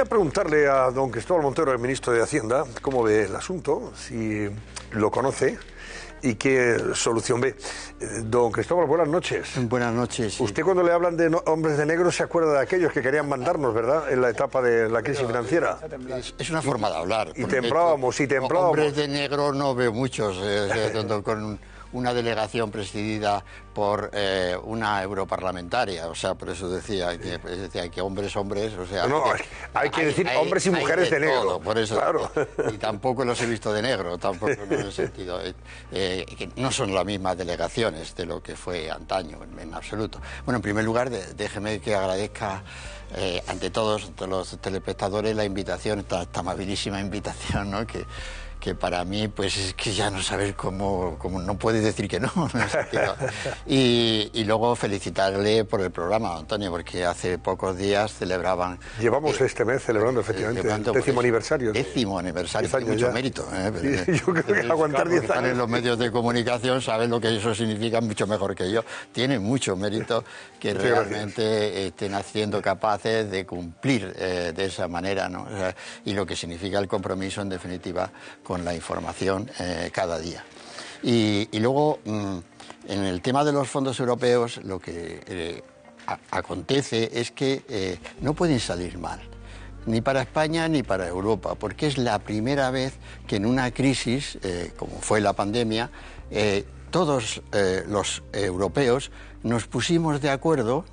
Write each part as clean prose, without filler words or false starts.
quería preguntarle a don Cristóbal Montero, el ministro de Hacienda, cómo ve el asunto, si lo conoce y qué solución ve. Don Cristóbal, buenas noches. Buenas noches. Sí. Usted cuando le hablan de hombres de negro se acuerda de aquellos que querían mandarnos, ¿verdad?, en la etapa de la crisis financiera. Es una forma de hablar. Y temblábamos. Hombres de negro no veo muchos, con una delegación presidida por una europarlamentaria, o sea, por eso decía que hombres, o sea... No, hay que decir hombres y mujeres de negro. Todo, por eso, claro. Y tampoco los he visto de negro, tampoco en ese sentido. Que no son las mismas delegaciones de lo que fue antaño, en absoluto. Bueno, en primer lugar, déjeme que agradezca ante todos los telespectadores la invitación, esta amabilísima invitación, ¿no?, que para mí, pues es que ya no saber cómo no puedes decir que no. Y luego felicitarle por el programa, Antonio, porque hace pocos días celebraban... Llevamos este mes celebrando, efectivamente, el 10º aniversario. 10º aniversario, tiene mucho mérito. Sí, yo creo que aguantar 10 años. Están en los medios de comunicación, saben lo que eso significa mucho mejor que yo. Tiene mucho mérito que realmente estén haciendo capaces de cumplir de esa manera, ¿no? O sea, y lo que significa el compromiso, en definitiva, con la información cada día. Y luego, en el tema de los fondos europeos, lo que acontece es que no pueden salir mal, ni para España ni para Europa, porque es la primera vez que en una crisis, como fue la pandemia, todos los europeos nos pusimos de acuerdo,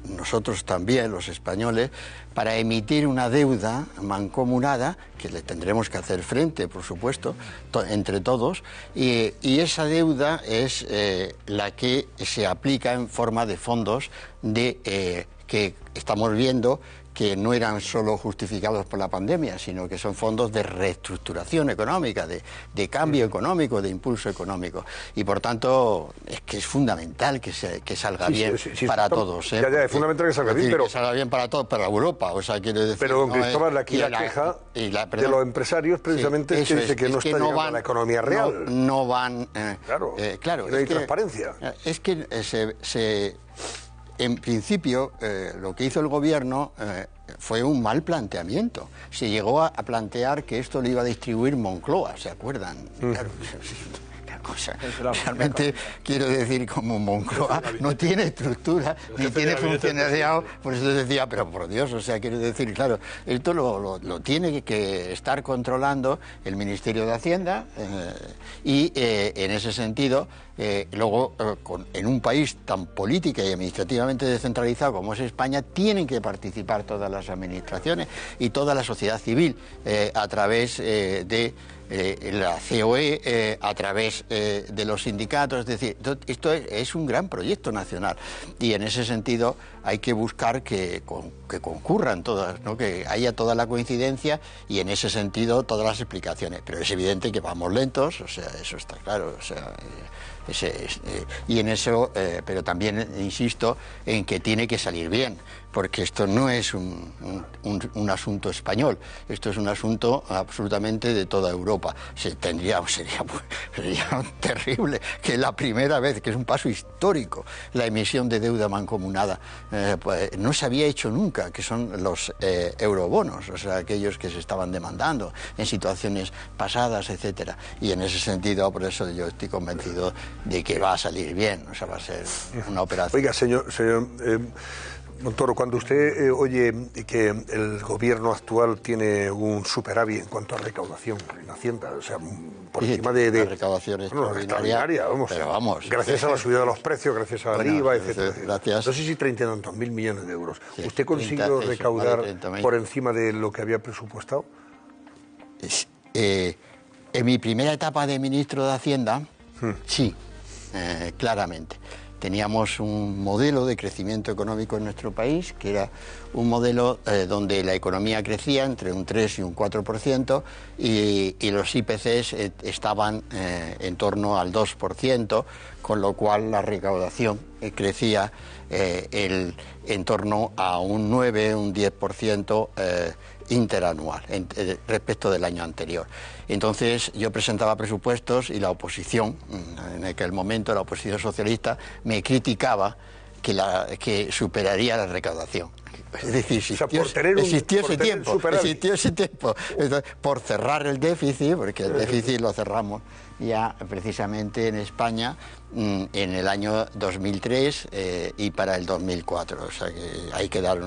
nosotros también, los españoles, para emitir una deuda mancomunada, que le tendremos que hacer frente, por supuesto, entre todos, y esa deuda es la que se aplica en forma de fondos que estamos viendo que no eran solo justificados por la pandemia, sino que son fondos de reestructuración económica, de cambio económico, de impulso económico. Y por tanto, es que es fundamental que salga bien para todos. Ya, es fundamental que salga bien, pero... que salga bien para todos, para Europa, o sea, quiere decir... Pero, don Cristóbal, aquí la queja de los empresarios, precisamente, es que dice que no está llegando a la economía real. No van... claro, no hay transparencia. Es que en principio, lo que hizo el gobierno fue un mal planteamiento. Se llegó a plantear que esto lo iba a distribuir Moncloa, ¿se acuerdan? Claro, cosa. Realmente quiero decir, como Moncloa no tiene estructura ni tiene funcionariado, por eso decía, pero por Dios, o sea, quiero decir, claro, esto lo tiene que estar controlando el Ministerio de Hacienda y en ese sentido, luego en un país tan política y administrativamente descentralizado como es España, tienen que participar todas las administraciones y toda la sociedad civil a través de la COE, a través de los sindicatos. Es decir, esto es un gran proyecto nacional y en ese sentido hay que buscar que concurran todas, ¿no?, que haya toda la coincidencia y en ese sentido todas las explicaciones. Pero es evidente que vamos lentos, o sea, eso está claro, o sea... y en eso, pero también insisto en que tiene que salir bien, porque esto no es un asunto español, esto es un asunto absolutamente de toda Europa. Sería terrible que la primera vez, que es un paso histórico, la emisión de deuda mancomunada, pues no se había hecho nunca, que son los eurobonos, o sea, aquellos que se estaban demandando en situaciones pasadas, etcétera. Y en ese sentido, por eso yo estoy convencido de que va a salir bien, o sea, va a ser una operación. Oiga, señor Montoro, cuando usted oye que el gobierno actual tiene un superávit en cuanto a recaudación en Hacienda, o sea, por encima de la recaudación extraordinaria, vamos, pero vamos, gracias a la subida de los precios, gracias al IVA, etcétera. Gracias. No sé si 30 y tantos mil millones de euros. ¿Usted consiguió recaudar por encima de lo que había presupuestado? En mi primera etapa de ministro de Hacienda, sí, claramente. Teníamos un modelo de crecimiento económico en nuestro país, que era un modelo donde la economía crecía entre un 3 y un 4% y los IPCs estaban en torno al 2%, con lo cual la recaudación crecía en torno a un 9, un 10% interanual respecto del año anterior. Entonces yo presentaba presupuestos y la oposición, en aquel momento la oposición socialista, me criticaba que superaría la recaudación. Es decir, existió ese tiempo. Entonces, por cerrar el déficit, porque el déficit lo cerramos ya precisamente en España en el año 2003 y para el 2004. O sea que hay que dar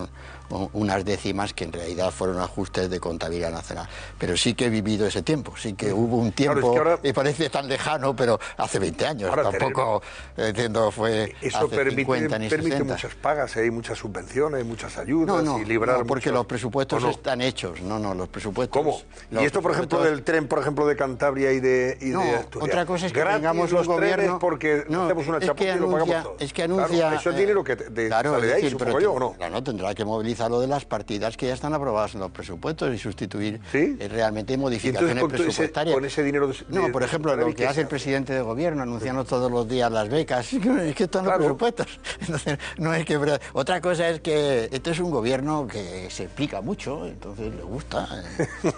unas décimas que en realidad fueron ajustes de contabilidad nacional. Pero sí que he vivido ese tiempo, sí que hubo un tiempo, claro, es que ahora, me parece tan lejano, pero hace 20 años, tampoco entiendo fue eso hace 50 ni 60. Permite muchas pagas, hay muchas subvenciones, muchas ayudas y librar porque los presupuestos están hechos, los presupuestos... ¿Cómo? Y esto, por ejemplo, del tren, por ejemplo, de Cantabria y de Asturias. Otra cosa es que tengamos un gobierno... porque hacemos una chapota y lo pagamos todo. Es que anuncia... Claro, eso es dinero que sale de ahí, supongo yo, ¿o no? Claro, tendrá que movilizar lo de las partidas que ya están aprobadas en los presupuestos y sustituir realmente modificaciones presupuestarias. Con ese dinero por ejemplo, lo que hace el presidente de gobierno, anunciando todos los días las becas, es que están los presupuestos. Entonces, no es que... Otra cosa es que este es un gobierno que se explica mucho, entonces le gusta,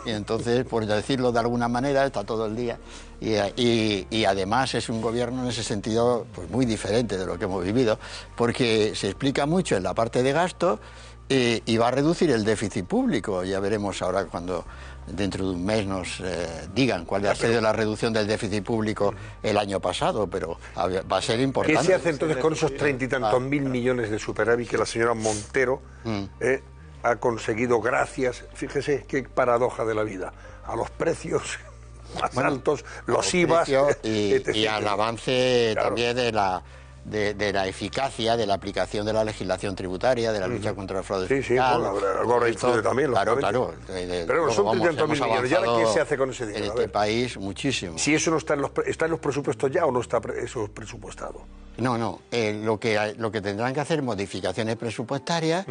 y entonces, por decirlo de alguna manera, está todo el día. Y además es un gobierno en ese sentido pues muy diferente de lo que hemos vivido, porque se explica mucho en la parte de gasto y va a reducir el déficit público. Ya veremos ahora cuando dentro de un mes nos digan cuál ha sido la reducción del déficit público el año pasado, pero va a ser importante. ¿Qué se hace entonces con esos 30 y tantos mil millones de superávit que la señora Montero ha conseguido gracias, fíjese qué paradoja de la vida, a los precios más altos, los IVAs y al avance también de la eficacia de la aplicación de la legislación tributaria, de la lucha contra el fraude fiscal. Algo influye también, claro. Pero son 30 mil millones. ¿Y ahora qué se hace con ese dinero? En este país, muchísimo. Si eso no está en los presupuestos ya o no está eso presupuestado. No. Lo que tendrán que hacer modificaciones presupuestarias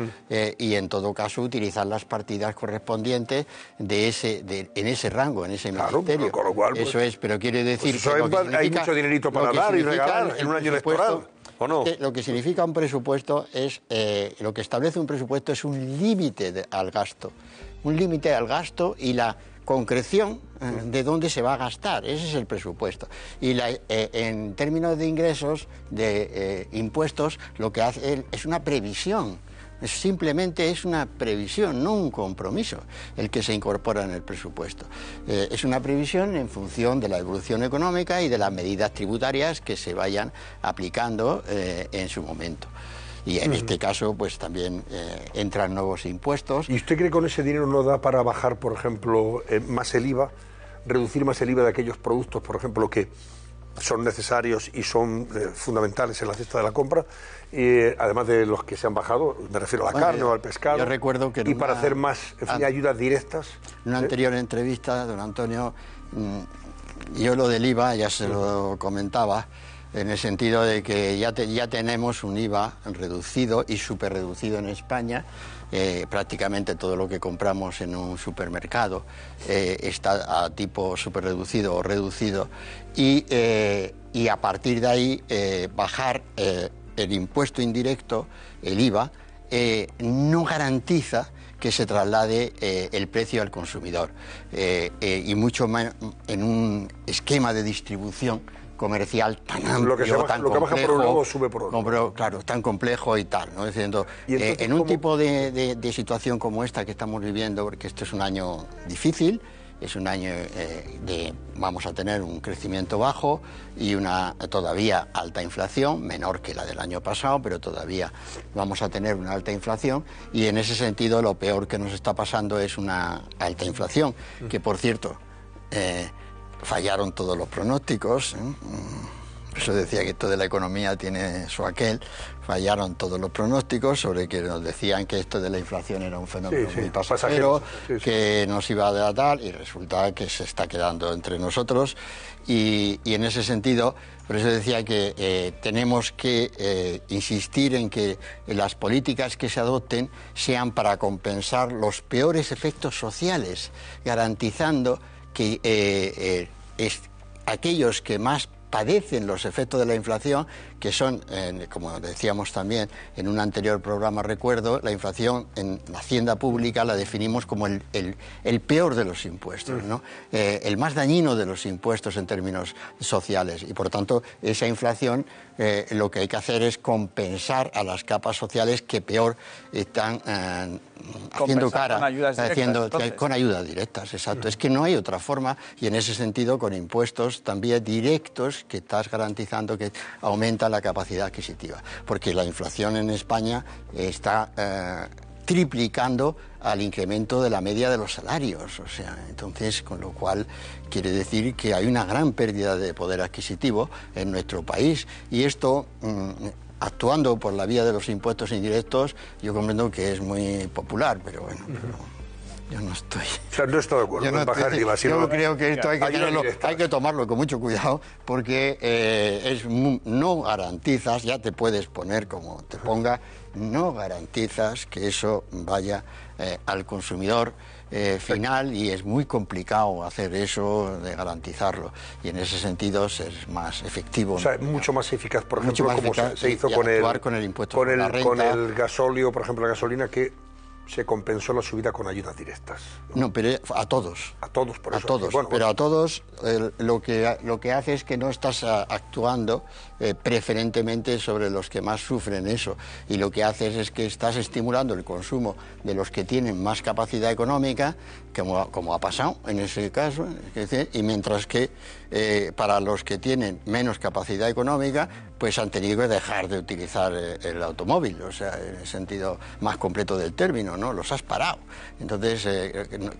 y en todo caso utilizar las partidas correspondientes en ese rango, en ese ministerio. Con lo cual, eso es, pero quiere decir que hay mucho dinerito para dar y regalar en un año electoral. ¿O no? Lo que significa un presupuesto es, lo que establece un presupuesto es un límite al gasto. Un límite al gasto y la concreción de dónde se va a gastar. Ese es el presupuesto. Y en términos de ingresos, de impuestos, lo que hace es una previsión. Simplemente es una previsión, no un compromiso, el que se incorpora en el presupuesto. Es una previsión en función de la evolución económica y de las medidas tributarias que se vayan aplicando en su momento. Y en este caso, pues también entran nuevos impuestos. ¿Y usted cree que con ese dinero no da para bajar, por ejemplo, más el IVA, reducir más el IVA de aquellos productos, por ejemplo, que son necesarios y son fundamentales en la cesta de la compra, además de los que se han bajado, me refiero a la carne o al pescado? Yo recuerdo que para hacer más ayudas directas. En una anterior entrevista, don Antonio, yo lo del IVA ya se lo comentaba, en el sentido de que ya tenemos un IVA reducido y superreducido en España. Prácticamente todo lo que compramos en un supermercado está a tipo superreducido o reducido y a partir de ahí bajar el impuesto indirecto, el IVA, no garantiza que se traslade el precio al consumidor y mucho más en un esquema de distribución comercial tan amplio, tan complejo, baja por un lado sube por otro. Claro, tan complejo y tal, ¿no? Diciendo, en un tipo de situación como esta que estamos viviendo, porque esto es un año difícil, es un año vamos a tener un crecimiento bajo y una todavía alta inflación, menor que la del año pasado, pero todavía vamos a tener una alta inflación y en ese sentido lo peor que nos está pasando es una alta inflación, que por cierto... fallaron todos los pronósticos, por eso decía que esto de la economía tiene su aquel, fallaron todos los pronósticos sobre que nos decían que esto de la inflación era un fenómeno muy pasajero, que nos iba a dar tal, y resulta que se está quedando entre nosotros, y en ese sentido, por eso decía que tenemos que insistir en que las políticas que se adopten sean para compensar los peores efectos sociales, garantizando que aquellos que más padecen los efectos de la inflación, que son, como decíamos también en un anterior programa, recuerdo, la inflación en la hacienda pública la definimos como el peor de los impuestos, ¿no? El más dañino de los impuestos en términos sociales, y por tanto esa inflación lo que hay que hacer es compensar a las capas sociales que peor están haciendo cara, con ayudas directas, con ayudas directas, exacto. Es que no hay otra forma, y en ese sentido con impuestos también directos que estás garantizando que aumenta la capacidad adquisitiva, porque la inflación en España está triplicando al incremento de la media de los salarios, o sea, entonces, con lo cual quiere decir que hay una gran pérdida de poder adquisitivo en nuestro país, y esto, actuando por la vía de los impuestos indirectos, yo comprendo que es muy popular, pero bueno, yo no estoy... O sea, no estoy de acuerdo en bajar IVA, sino... Yo creo que esto hay que tomarlo con mucho cuidado, porque no garantizas, ya te puedes poner como te ponga, no garantizas que eso vaya al consumidor final, y es muy complicado hacer eso, de garantizarlo, y en ese sentido es más efectivo. O sea, es mucho más eficaz, por ejemplo, como se hizo con el impuesto con la renta, con el gasóleo, por ejemplo, la gasolina, que se compensó la subida con ayudas directas. No, pero a todos. A todos, por eso. A todos, bueno, pero a todos lo que hace es que no estás actuando preferentemente sobre los que más sufren eso, y lo que haces es que estás estimulando el consumo de los que tienen más capacidad económica, como ha pasado en ese caso, y mientras que para los que tienen menos capacidad económica, pues han tenido que dejar de utilizar el automóvil, o sea, en el sentido más completo del término, ¿no? Los has parado. Entonces,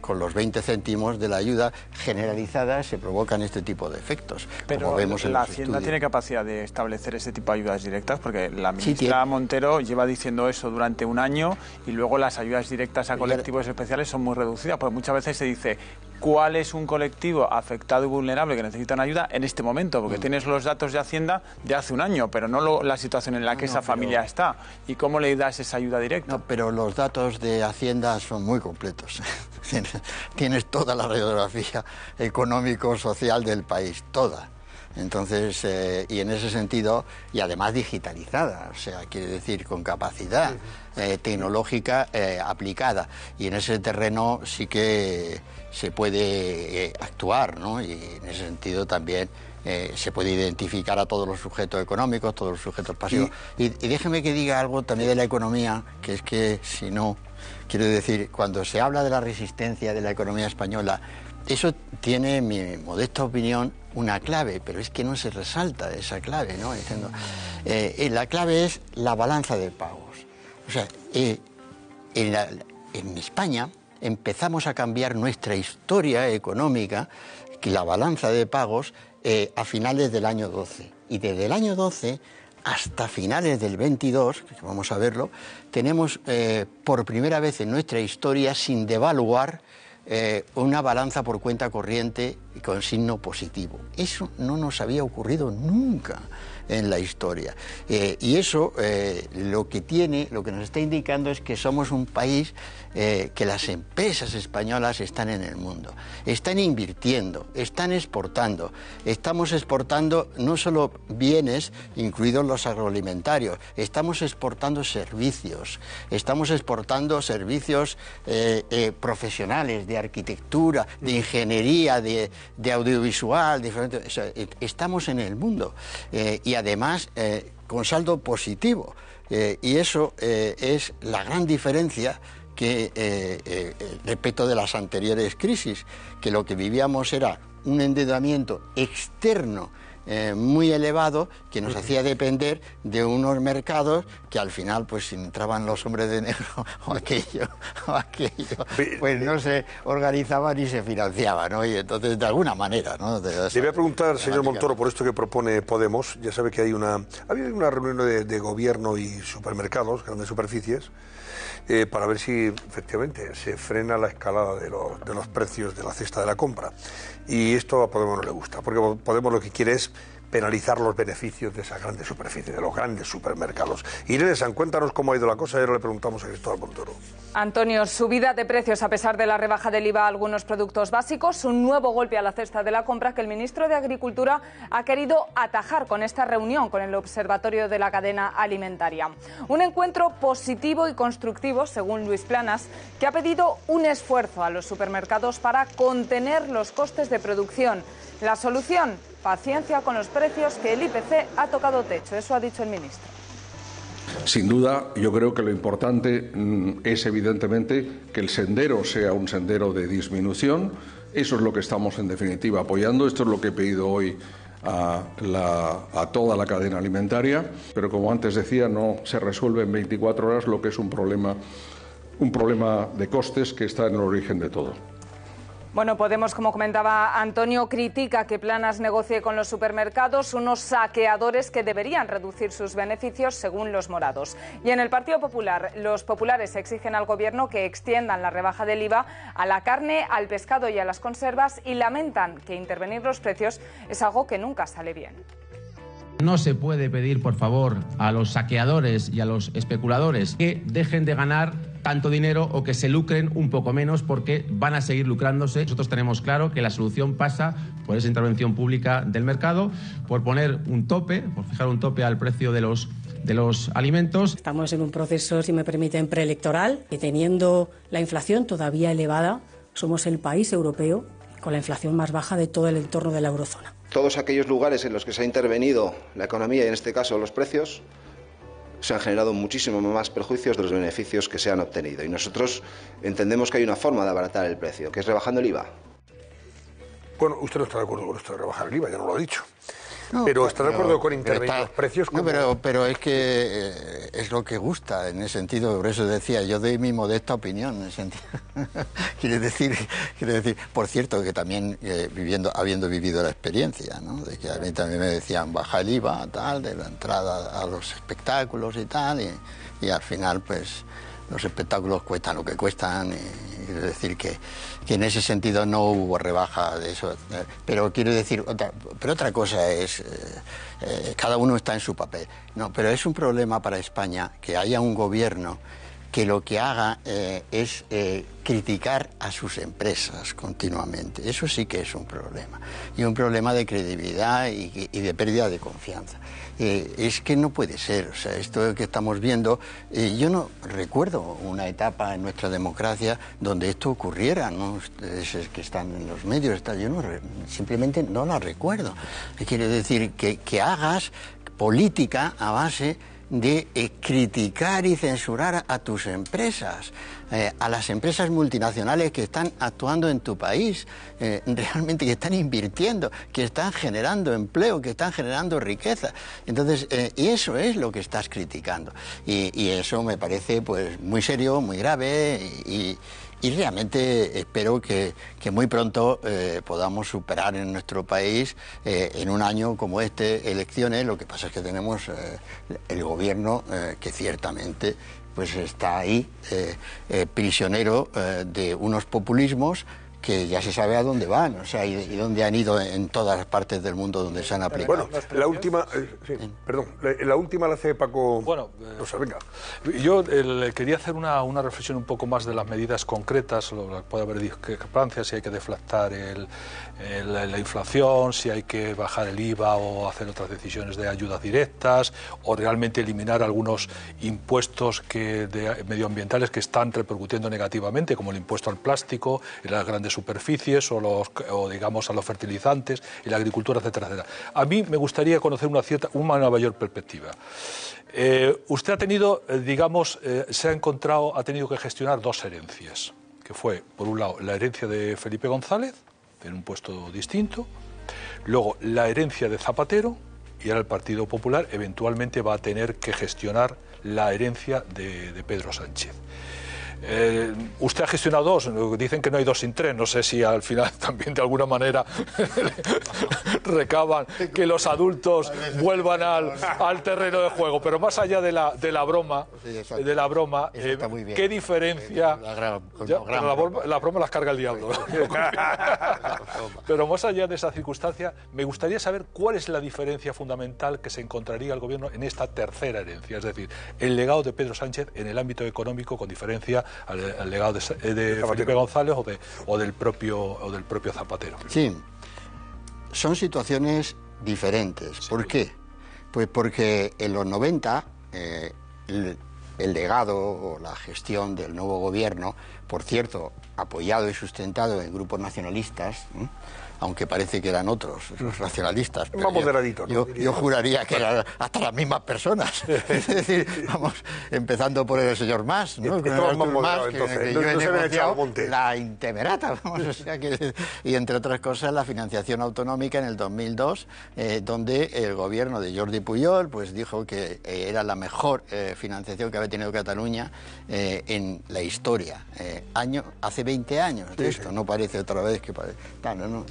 con los 20 céntimos de la ayuda generalizada se provocan este tipo de efectos. Pero como vemos en la los Hacienda estudios. tiene capacidad de establecer ese tipo de ayudas directas, porque la ministra Montero lleva diciendo eso durante un año, y luego las ayudas directas a colectivos especiales son muy reducidas, porque muchas veces se dice cuál es un colectivo afectado y vulnerable que necesitan ayuda en este momento, porque tienes los datos de Hacienda de hace un año, pero no la situación en la que esa familia está, y cómo le das esa ayuda directa. No, pero los datos de Hacienda son muy completos. Tienes toda la radiografía económico-social del país, toda. Entonces, y en ese sentido, y además digitalizada, o sea, quiere decir con capacidad tecnológica aplicada, y en ese terreno sí que se puede actuar, ¿no? Y en ese sentido también se puede identificar a todos los sujetos económicos, todos los sujetos pasivos. Y déjeme que diga algo también de la economía, que es que si no, quiero decir, cuando se habla de la resistencia de la economía española, eso tiene, en mi modesta opinión, una clave, pero es que no se resalta esa clave, ¿no? Diciendo, la clave es la balanza de pagos. O sea, en España empezamos a cambiar nuestra historia económica, que la balanza de pagos, a finales del año 12. Y desde el año 12 hasta finales del 22, que vamos a verlo, tenemos por primera vez en nuestra historia, sin devaluar, una balanza por cuenta corriente con signo positivo. Eso no nos había ocurrido nunca en la historia. Y eso lo que nos está indicando es que somos un país que las empresas españolas están en el mundo, están invirtiendo, están exportando. Estamos exportando no solo bienes, incluidos los agroalimentarios, estamos exportando servicios, profesionales, de arquitectura, de ingeniería, de audiovisual, o sea, estamos en el mundo, y además con saldo positivo, y eso es la gran diferencia que respecto de las anteriores crisis, que lo que vivíamos era un endeudamiento externo muy elevado, que nos hacía depender de unos mercados que al final, pues si entraban los hombres de negro o aquello, pues no se organizaban ni se financiaban, ¿no? Y entonces, de alguna manera, ¿no? Le voy a preguntar, señor Montoro, por esto que propone Podemos. Ya sabe que ha habido una reunión de gobierno y supermercados, grandes superficies, para ver si efectivamente se frena la escalada de los precios de la cesta de la compra. Y esto a Podemos no le gusta, porque Podemos lo que quiere es penalizar los beneficios de esa grande superficie, de los grandes supermercados. Irene San, cuéntanos cómo ha ido la cosa y ahora le preguntamos a Cristóbal Montoro. Antonio, subida de precios a pesar de la rebaja del IVA a algunos productos básicos, un nuevo golpe a la cesta de la compra que el ministro de Agricultura ha querido atajar con esta reunión con el Observatorio de la Cadena Alimentaria. Un encuentro positivo y constructivo, según Luis Planas, que ha pedido un esfuerzo a los supermercados para contener los costes de producción. La solución, paciencia con los precios, que el IPC ha tocado techo. Eso ha dicho el ministro. Sin duda, yo creo que lo importante es evidentemente que el sendero sea un sendero de disminución. Eso es lo que estamos en definitiva apoyando. Esto es lo que he pedido hoy a toda la cadena alimentaria. Pero como antes decía, no se resuelve en 24 horas lo que es un problema de costes que está en el origen de todo. Bueno, Podemos, como comentaba Antonio, critica que Planas negocie con los supermercados, unos saqueadores que deberían reducir sus beneficios según los morados. Y en el Partido Popular, los populares exigen al Gobierno que extiendan la rebaja del IVA a la carne, al pescado y a las conservas y lamentan que intervenir los precios es algo que nunca sale bien. No se puede pedir, por favor, a los saqueadores y a los especuladores que dejen de ganar tanto dinero o que se lucren un poco menos, porque van a seguir lucrándose. Nosotros tenemos claro que la solución pasa por esa intervención pública del mercado, por poner un tope, por fijar un tope al precio de los alimentos. Estamos en un proceso, si me permiten, preelectoral, y teniendo la inflación todavía elevada, somos el país europeo con la inflación más baja de todo el entorno de la eurozona. Todos aquellos lugares en los que se ha intervenido la economía y en este caso los precios, se han generado muchísimo más perjuicios de los beneficios que se han obtenido. Y nosotros entendemos que hay una forma de abaratar el precio, que es rebajando el IVA. Bueno, usted no está de acuerdo con esto de rebajar el IVA, ya no lo ha dicho. No, pero está de acuerdo con intervenir los precios. Como... No, pero es que es lo que gusta en ese sentido. Por eso decía, yo doy mi modesta opinión en ese sentido. quiere decir, por cierto, que también habiendo vivido la experiencia, ¿no? De que a mí también me decían baja el IVA, tal, de la entrada a los espectáculos y tal, y al final, pues, los espectáculos cuestan lo que cuestan, y es decir que en ese sentido no hubo rebaja de eso. Pero quiero decir, otra cosa es, cada uno está en su papel. No, pero es un problema para España que haya un gobierno que lo que haga es criticar a sus empresas continuamente. Eso sí que es un problema. Y un problema de credibilidad y de pérdida de confianza. Es que no puede ser. O sea, esto que estamos viendo, yo no recuerdo una etapa en nuestra democracia donde esto ocurriera, ¿no? Ustedes que están en los medios, yo simplemente no la recuerdo. Quiere decir que hagas política a base de criticar y censurar a tus empresas, a las empresas multinacionales que están actuando en tu país, realmente que están invirtiendo, que están generando empleo, que están generando riqueza. Entonces, y eso es lo que estás criticando. Y eso me parece pues muy serio, muy grave y realmente espero que muy pronto podamos superar en nuestro país, en un año como este, elecciones. Lo que pasa es que tenemos el gobierno que ciertamente pues está ahí prisionero de unos populismos que ya se sabe a dónde van, o sea, y dónde han ido en todas las partes del mundo donde se han aplicado. Bueno, la última, la última la hace Paco. Bueno, Rosa, venga. Yo quería hacer una reflexión un poco más de las medidas concretas. Puede haber discrepancias, si hay que deflactar la inflación, si hay que bajar el IVA o hacer otras decisiones de ayudas directas, o realmente eliminar algunos impuestos medioambientales que están repercutiendo negativamente, como el impuesto al plástico, en las grandes superficies o digamos a los fertilizantes y la agricultura, etcétera, etcétera. A mí me gustaría conocer una mayor perspectiva. Usted ha tenido, ha tenido que gestionar dos herencias, que fue, por un lado, la herencia de Felipe González, en un puesto distinto, luego la herencia de Zapatero, y ahora el Partido Popular eventualmente va a tener que gestionar la herencia de Pedro Sánchez. Usted ha gestionado dos, dicen que no hay dos sin tres, no sé si al final también de alguna manera recaban que los adultos vuelvan al terreno de juego, pero más allá de la broma, ¿qué diferencia? La broma las carga el diablo, ¿no? Pero más allá de esa circunstancia, me gustaría saber cuál es la diferencia fundamental que se encontraría el gobierno en esta tercera herencia, es decir, el legado de Pedro Sánchez en el ámbito económico con diferencia al legado de Felipe González o del propio Zapatero. Sí, son situaciones diferentes. Sí. ¿Por qué? Pues porque en los 90 el legado o la gestión del nuevo gobierno, por cierto, apoyado y sustentado en grupos nacionalistas, aunque parece que eran otros, los nacionalistas. Más moderaditos, ¿no? Yo juraría que eran hasta las mismas personas. Es decir, vamos, empezando por el señor Mas, ¿no? Que yo he negociado la intemerata, vamos, o sea que, y entre otras cosas la financiación autonómica en el 2002, donde el gobierno de Jordi Pujol pues dijo que era la mejor financiación que había tenido Cataluña en la historia. Hace 20 años de esto, no parece otra vez que parece. ¿No?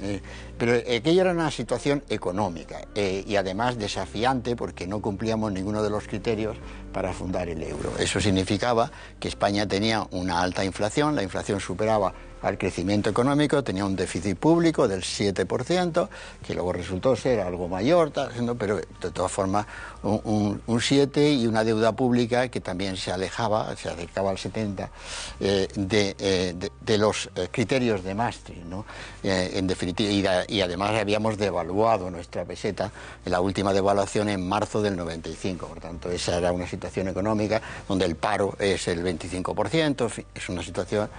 Pero aquella era una situación económica y además desafiante porque no cumplíamos ninguno de los criterios para fundar el euro. Eso significaba que España tenía una alta inflación, la inflación superaba al crecimiento económico, tenía un déficit público del 7%, que luego resultó ser algo mayor, pero de todas formas un 7% y una deuda pública que también se acercaba al 70% de los criterios de Maastricht, ¿no? En definitiva, y además habíamos devaluado nuestra peseta en la última devaluación en marzo del 95, por tanto esa era una situación económica donde el paro es el 25%, en fin, es una situación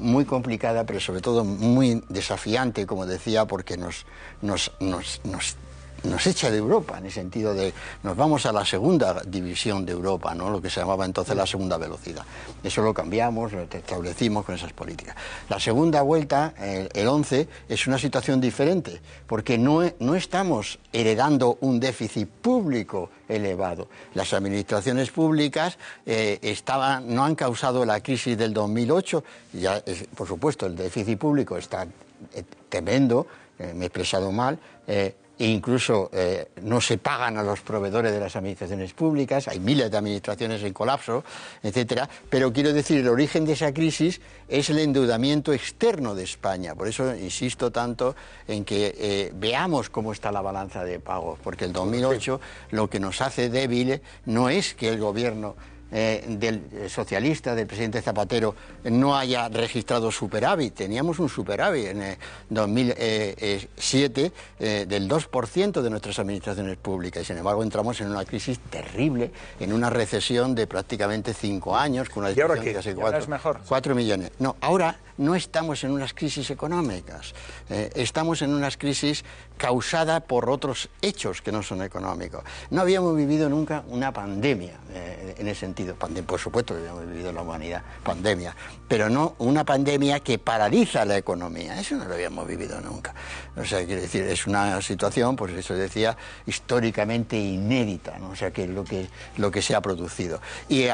muy complicada, pero sobre todo muy desafiante, como decía, porque nos echa de Europa, en el sentido de nos vamos a la segunda división de Europa, ¿no? Lo que se llamaba entonces la segunda velocidad. Eso lo cambiamos, lo establecimos con esas políticas. La segunda vuelta, el 11, es una situación diferente, porque no estamos heredando un déficit público elevado. Las administraciones públicas no han causado la crisis del 2008, ya, por supuesto, el déficit público está tremendo, me he expresado mal, e incluso no se pagan a los proveedores de las administraciones públicas, hay miles de administraciones en colapso, etcétera, pero quiero decir, el origen de esa crisis es el endeudamiento externo de España, por eso insisto tanto en que veamos cómo está la balanza de pagos, porque el 2008 lo que nos hace débiles no es que el gobierno del socialista, del presidente Zapatero, no haya registrado superávit. Teníamos un superávit en el 2007 del 2% de nuestras administraciones públicas y sin embargo entramos en una crisis terrible, en una recesión de prácticamente 5 años con una disminución de casi 4 millones. No, ahora no estamos en unas crisis económicas, estamos en unas crisis causadas por otros hechos que no son económicos. No habíamos vivido nunca una pandemia en ese sentido. Por supuesto que habíamos vivido en la humanidad pandemia, pero no una pandemia que paraliza la economía. Eso no lo habíamos vivido nunca. O sea, quiero decir, es una situación, pues eso decía, históricamente inédita, ¿no? O sea, que es lo que se ha producido. Y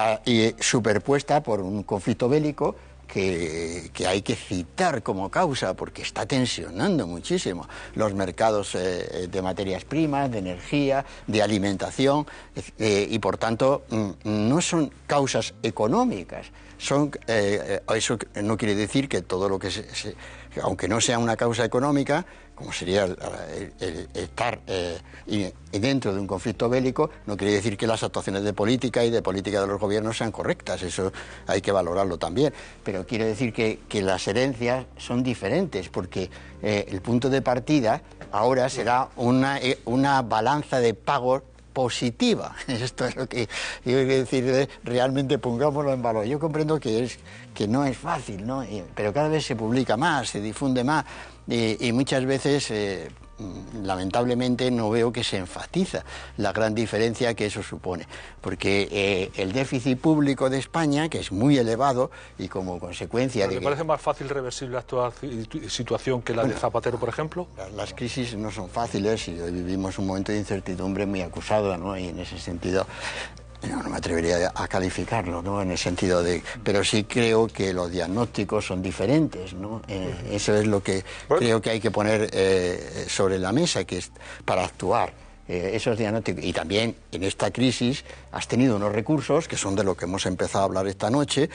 superpuesta por un conflicto bélico que hay que citar como causa porque está tensionando muchísimo los mercados de materias primas, de energía, de alimentación y por tanto no son causas económicas. Eso no quiere decir que todo lo que aunque no sea una causa económica, como sería el estar dentro de un conflicto bélico, no quiere decir que las actuaciones de política y de política de los gobiernos sean correctas, eso hay que valorarlo también, pero quiere decir que las herencias son diferentes, porque el punto de partida ahora será una balanza de pagos positiva. Esto es lo que yo quiero decir, realmente pongámoslo en valor. Yo comprendo que no es fácil, ¿no? Pero cada vez se publica más, se difunde más y muchas veces lamentablemente no veo que se enfatiza la gran diferencia que eso supone, porque el déficit público de España, que es muy elevado y como consecuencia ¿Le parece más fácil reversible la actual situación que la de Zapatero, por ejemplo? Las crisis no son fáciles y hoy vivimos un momento de incertidumbre muy acusado, ¿no? Y en ese sentido No me atrevería a calificarlo, ¿no? En el sentido de... Pero sí creo que los diagnósticos son diferentes, ¿no? Eso es lo que creo que hay que poner sobre la mesa, que es para actuar. Esos diagnósticos. Y también en esta crisis has tenido unos recursos, que son de lo que hemos empezado a hablar esta noche,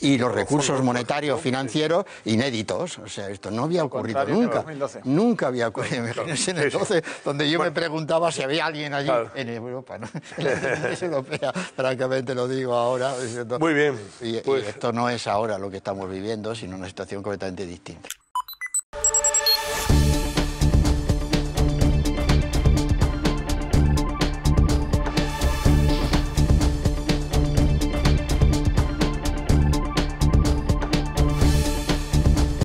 y los recursos monetarios financieros inéditos. O sea, esto no había ocurrido nunca. Nunca había ocurrido. Imagínense en el 12, donde yo me preguntaba si había alguien allí en Europa, ¿no? En la Unión Europea, francamente lo digo ahora. Muy bien. Y esto no es ahora lo que estamos viviendo, sino una situación completamente distinta.